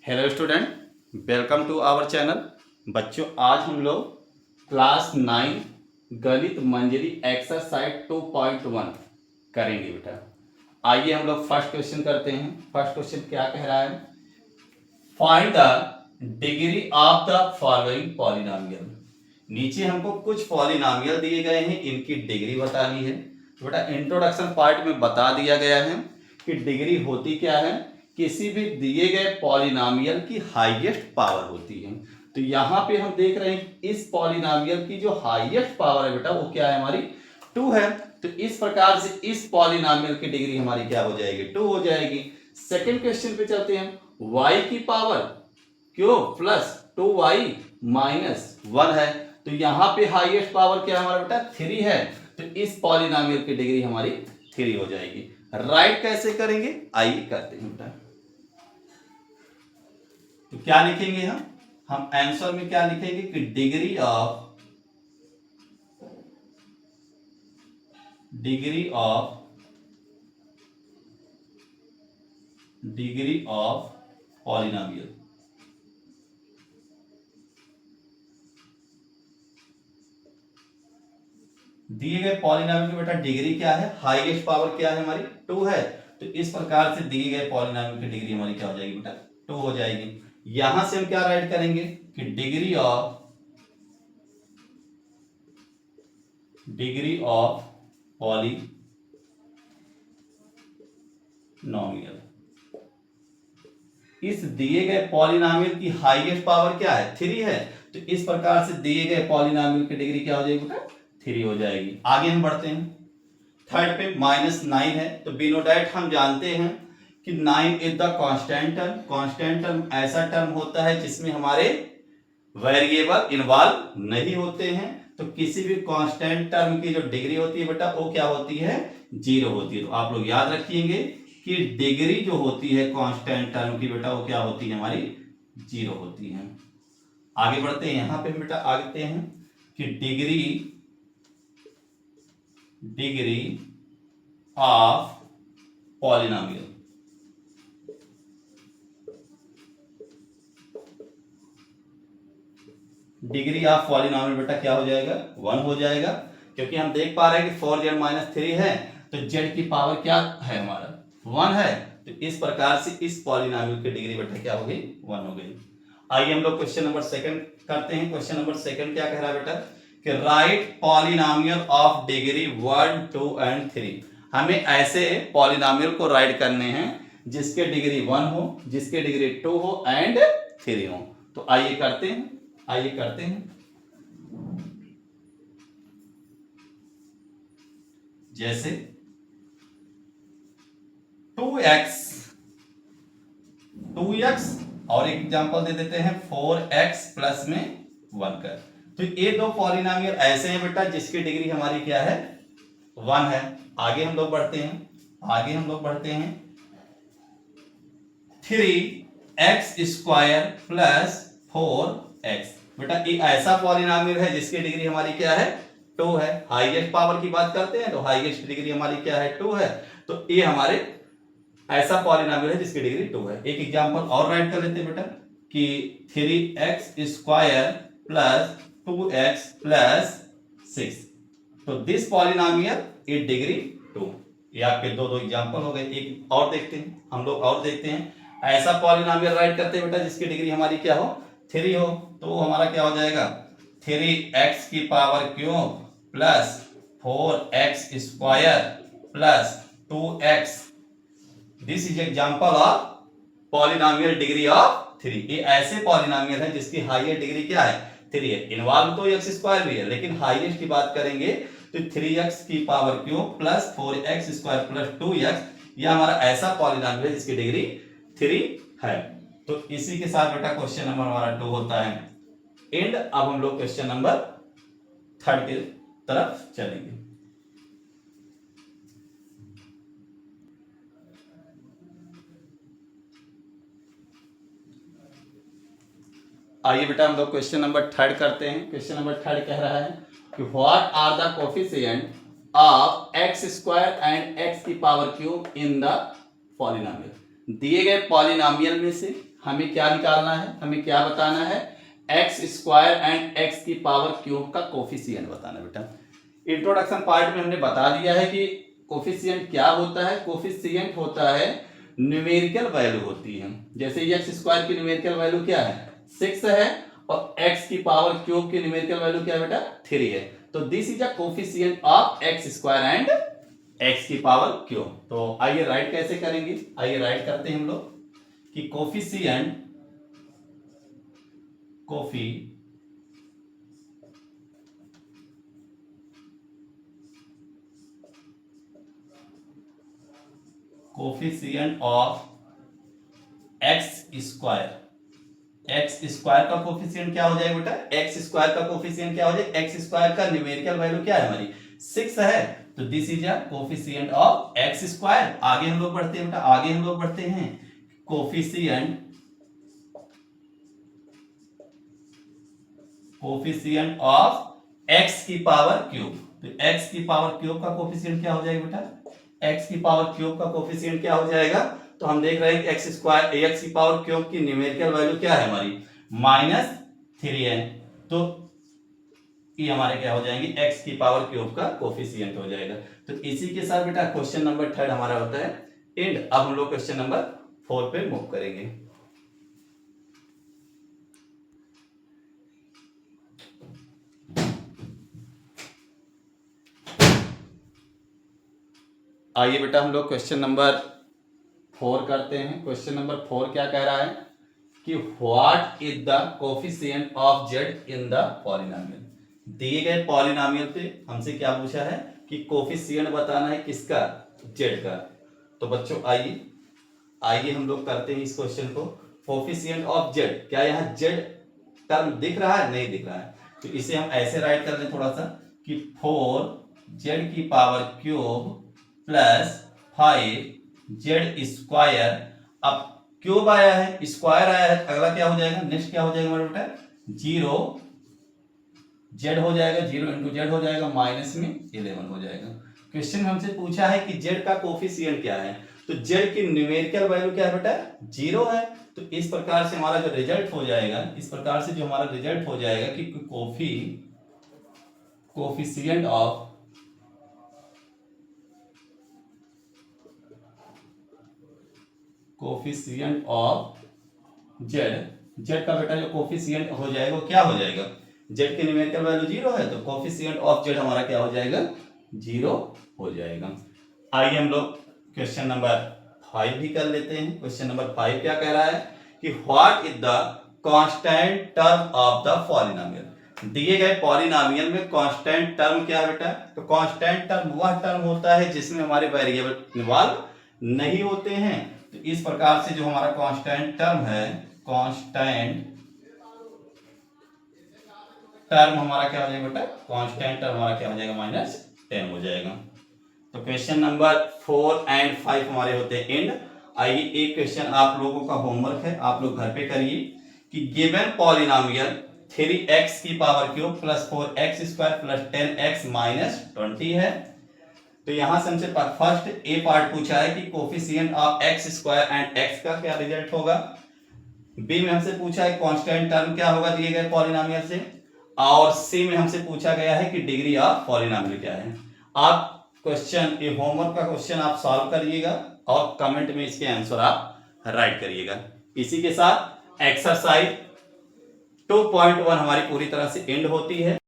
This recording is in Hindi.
Hello student, welcome to our channel. बच्चों, आज हम लोग क्लास 9 गणित मंजरी एक्सरसाइज 2.1 करेंगे बेटा। आइए हम लोग फर्स्ट क्वेश्चन करते हैं। फर्स्ट क्वेश्चन क्या कह रहा है? Find the degree of the following polynomial. नीचे हमको कुछ पॉलिनोमियल दिए गए हैं, इनकी डिग्री बतानी है। तो बेटा इंट्रोडक्शन पार्ट में बता दिया गया है कि डिग्री होती क्या है। किसी भी दिए गए पॉलिनोमियल की हाईएस्ट पावर होती है। तो यहाँ पे हम देख रहे हैं इस पॉलिनोमियल की जो हाईएस्ट पावर है बेटा वो क्या है? हमारी 2 है। तो इस प्रकार से इस पॉलिनोमियल की डिग्री हमारी क्या हो जाएगी? 2 हो जाएगी। सेकंड क्वेश्चन पे चलते हैं। y की पावर क्यों प्लस 2y माइनस 1 है। तो यहाँ पे हाईएस्ट पावर क्या है हमारा बेटा? 3 है। तो इस पॉलिनोमियल की डिग्री हमारी 3 हो जाएगी। राइट कैसे करेंगे आइए करते हैं बेटा। तो क्या लिखेंगे हम आंसर में क्या लिखेंगे कि डिग्री ऑफ पॉलिनोमियल। दिए गए पॉलिनोमियल की बेटा डिग्री क्या है? हाईएस्ट पावर क्या है हमारी? 2 है। तो इस प्रकार से दिए गए पॉलिनोमियल की डिग्री हमारी क्या हो जाएगी बेटा? 2 हो जाएगी। यहां से हम क्या राइट करेंगे कि डिग्री ऑफ पॉलिनोमियल। इस दिए गए पॉलिनोमियल की हाईएस्ट पावर क्या है? 3 है। तो इस प्रकार से दिए गए पॉलिनोमियल की डिग्री क्या हो जाएगी बेटा? 3 हो जाएगी। आगे हम बढ़ते हैं। थर्ड पे -9 है। तो बिनो डैट हम जानते हैं कि 9 is the constant term. Constant term ऐसा टर्म होता है जिसमें हमारे वेरिएबल इन्वॉल्व नहीं होते हैं। तो किसी भी कांस्टेंट टर्म की जो डिग्री होती है बेटा वो क्या होती है? 0 होती है। तो आप लोग याद रखिएंगे कि डिग्री जो होती है कांस्टेंट टर्म की बेटा वो क्या होती है? हमारी 0 होती है। आगे बढ़ते हैं। यहां पे बेटा आगे हैं कि degree of polynomial. Degree of polynomial बेटा क्या हो जाएगा? 1 हो जाएगा। क्योंकि हम देख पा रहे हैं कि 4z-3 है। तो z की पावर क्या है हमारा? 1 है। तो इस प्रकार से इस पॉलिनोमियल की डिग्री बेटा क्या हो गई? 1 हो गई। आइए हम लोग क्वेश्चन नंबर 2 करते हैं। क्वेश्चन नंबर 2 क्या कह रहा है बेटा कि right polynomial of degree 1, 2 and 3। हमें ऐसे पॉलिनोमियल को राइट करने हैं जिसके डिग्री 1 हो, जिसके डिग्री 2 हो एंड 3 हो। तो आइए करते हैं। जैसे 2x और एक एग्जांपल दे देते हैं 4x प्लस में 1 कर। तो ये दो पॉलिनोमियल ऐसे हैं बेटा जिसकी डिग्री हमारी क्या है? 1 है। आगे हम लोग बढ़ते हैं 3x² प्लस 4x। बेटा ये ऐसा पॉलिनोमियल है जिसकी डिग्री हमारी क्या है? 2 है। हाईएस्ट पावर की बात करते हैं तो हाईएस्ट डिग्री हमारी क्या है? 2 है। तो ये हमारे ऐसा पॉलिनोमियल है जिसकी डिग्री 2 है। एक एग्जांपल और राइट कर लेते हैं बेटा कि 3x² प्लस 2x प्लस 6। तो दिस पॉलिनोमियल ये डिग्री 2। ये आपके दो एग्जांपल हो गए। एक और देखते हैं ऐसा पॉलिनोमियल राइट करते हैं बेटा जिसकी डिग्री हमारी क्या हो? 3 हो। तो हमारा क्या हो जाएगा? 3x की power cube plus 4x² plus 2x। This is example of polynomial degree of 3। ये ऐसे पॉलिनोमियल है जिसकी हाईएस्ट डिग्री क्या है? 3 है। इन्वॉल्व तो x² भी है लेकिन हाईएस्ट की बात करेंगे तो 3x की power cube plus 4x² plus 2x। यह हमारा ऐसा पॉलिनोमियल है जिसकी डिग्री 3 है। तो इसी के साथ बेटा क्वेश्चन नंबर हमारा 2 होता है एंड। अब हम लोग क्वेश्चन नंबर 3 की तरफ चलेंगे। आइए बेटा हम लोग क्वेश्चन नंबर 3 करते हैं। क्वेश्चन नंबर 3 कह रहा है कि what are the coefficient of x² and x की power cube in the polynomial. दिए गए पॉलिनोमियल में से हमें क्या निकालना है, हमें क्या बताना है, एक्स स्क्वायर एंड एक्स की पावर क्यूब का कोफिशिएंट बताना बेटा। इंट्रोडक्शन पार्ट में हमने बता दिया है कि कोफिशिएंट क्या होता है। कोफिशिएंट होता है न्यूमेरिकल वैल्यू होती है, जैसे एक्स स्क्वायर की न्यूमेरिकल वैल्यू क्या है 6 है और एक्स की पावर क्यूब की न्यूमेरिकल वैल्यू क्या है बेटा 3 है। तो this is a coefficient of x square and x की पावर क्यूब। तो आइए राइट कैसे करेंगे, आइए राइट करते हैं हम लोग कि coefficient coefficient of x square, x square का कोफिशिएंट क्या हो जाएगा बेटा, एक्स स्क्वायर का कोफिशिएंट क्या हो जाएगा, एक्स स्क्वायर का न्यूमेरिकल वैल्यू क्या है हमारी 6 है, तो this is a coefficient of x square. आगे हम लोग बढ़ते हैं बेटा, आगे हम लोग बढ़ते हैं कोफिशिएंट ऑफ एक्स की पावर क्यूब। तो एक्स की पावर क्यूब का कोफिशिएंट क्या हो जाएगा बेटा, एक्स की पावर क्यूब का कोफिशिएंट क्या हो जाएगा, तो हम देख रहे हैं कि एक्स स्क्वायर एक्स की पावर क्यूब की न्यूमेरिकल वैल्यू क्या है हमारी -3 है, तो ये हमारे क्या हो जाएंगे एक्स की पावर क्यूब का कोफिशिएंट हो जाएगा। तो इसी के साथ बेटा क्वेश्चन नंबर 3 हमारा होता है एंड। अब हम लोग क्वेश्चन नंबर 4 पे मूव करेंगे। आइए बेटा हम लोग क्वेश्चन नंबर 4 करते हैं। क्वेश्चन नंबर 4 क्या कह रहा है कि what is the coefficient of Z in the polynomial. दिए गए पॉलिनोमियल पे हमसे क्या पूछा है कि कोफिशिएंट बताना है किसका, जेड का। तो बच्चों आइए आइए हम लोग करते हैं इस क्वेश्चन को। कोफिशिएंट ऑफ जेड, क्या यहाँ जेड टर्म दिख रहा है, नहीं दिख रहा है, तो इसे हम ऐसे राइट कर लें थोड़ा सा कि 4 जेड की power cube plus 5 Z square. अब क्यूब आया है, स्क्वायर आया है, अगला क्या हो जाएगा, नेक्स्ट क्या हो जाएगा हमारा बेटा 0 जेड हो जाएगा, 0 इंटू जेड हो जाएगा, -11 हो जाएगा। क्वेश्चन हमसे पूछा है कि जेड का कोफिशिएंट क्या है, तो जेड की न्यूमेरिकल वैल्यू क्या है बेटा 0 है। तो इस प्रकार से हमारा जो रिजल्ट हो जाएगा, इस प्रकार से जो हमारा रिजल्ट हो जाएगा कि कोफिशिएंट ऑफ जेड, जेड का बेटा जो कोफिशिएंट हो जाएगा वो क्या हो जाएगा, जेड की न्यूमेरिकल वैल्यू 0 है, तो कोफिशिएंट ऑफ जेड हमारा क्या हो जाएगा 0 हो जाएगा। आइए हम लोग क्वेश्चन नंबर 5 भी कर लेते हैं। क्वेश्चन नंबर 5 क्या कह रहा है कि what is the constant term of the polynomial. दिए गए पॉलिनोमियल में कांस्टेंट टर्म क्या है बेटा, तो कांस्टेंट टर्म वह टर्म होता है जिसमें हमारे वेरिएबल इन्वॉल्व नहीं होते हैं। तो इस प्रकार से जो हमारा कांस्टेंट टर्म है, कांस्टेंट टर्म हमारा क्या हो जाएगा बेटा, कांस्टेंट टर्म हमारा क्या हो जाएगा -10 हो जाएगा। तो क्वेश्चन नंबर 4 एंड 5 हमारे होते हैं एंड। आइए एक क्वेश्चन आप लोगों का होमवर्क है, आप लोग घर पे करिए कि गिवन पॉलिनोमियल 3x की power cube plus 4x square plus 10x -20 है। तो यहां से हमसे फर्स्ट ए पार्ट पूछा है कि coefficient of x square and x का क्या रिजल्ट होगा। बी में हमसे पूछा है कांस्टेंट टर्म क्या होगा दिए गए पॉलिनोमियल से, और सी में हमसे पूछा गया है कि डिग्री ऑफ पॉलिनोमियल क्या है। आप क्वेश्चन ये होमवर्क का क्वेश्चन आप सॉल्व करिएगा और कमेंट में इसके आंसर आप राइट करिएगा। इसी के साथ एक्सरसाइज 2.1 हमारी पूरी तरह से एंड होती है।